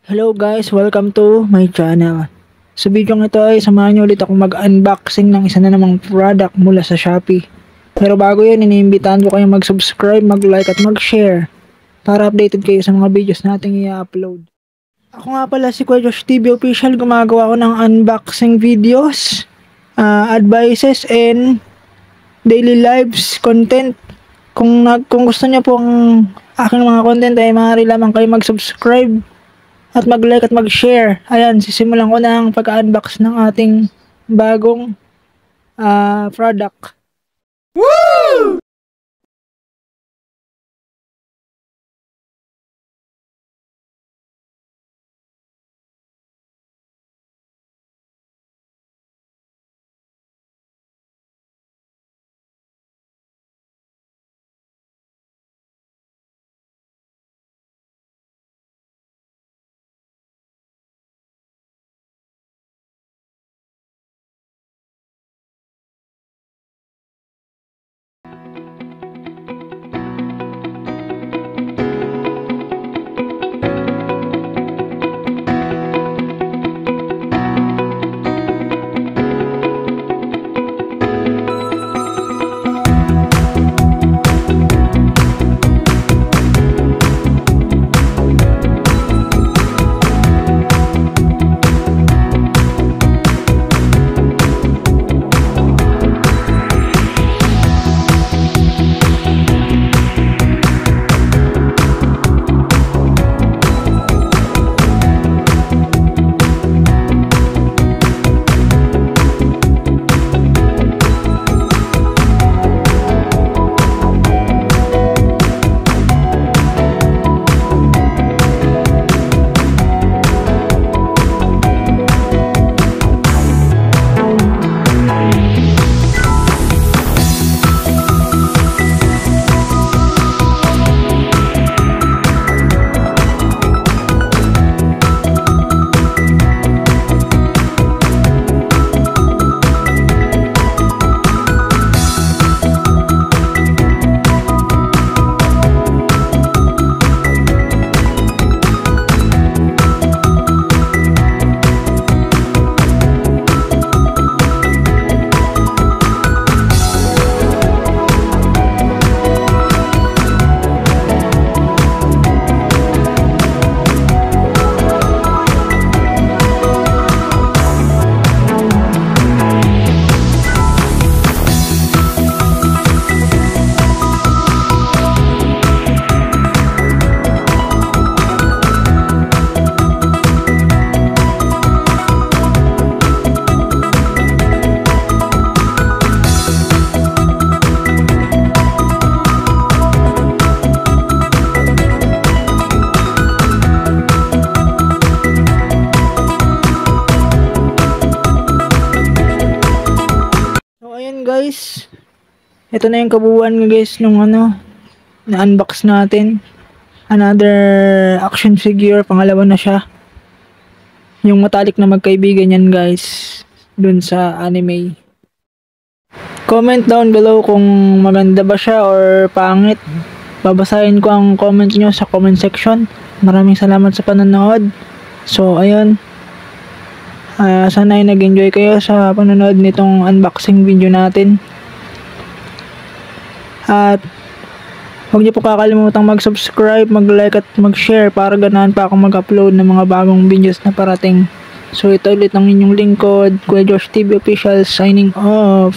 Hello guys, welcome to my channel. Sa video ito ay samahan niyo ulit ako mag-unboxing ng isa na namang product mula sa Shopee. Pero bago yun, iniimbitahan ko kayo mag-subscribe, mag-like at mag-share para updated kayo sa mga videos nating i-upload. Ako nga pala si Kuya Josh TV Official, gumagawa ko ng unboxing videos, advices and daily lives content. Kung gusto niyo pong aking mga content ay maaari lamang kayo mag-subscribe at mag-like at mag-share. Ayan, sisimulan ko na ang pag-unbox ng ating bagong product. Woo! Guys, ito na yung kabuuan guys nung na-unbox natin. Another action figure, pangalawa na siya. Yung metallic na magkaibigan yan guys, dun sa anime. Comment down below kung maganda ba siya or pangit. Babasahin ko ang comment nyo sa comment section. Maraming salamat sa panonood. So ayun, sana ay nag-enjoy kayo sa panonood nitong unboxing video natin. At huwag niyo po kakalimutang mag-subscribe, mag-like at mag-share para ganahan pa akong mag-upload ng mga bagong videos na parating. So ito ulit ang inyong lingkod, Kuya Josh TV Official, signing off.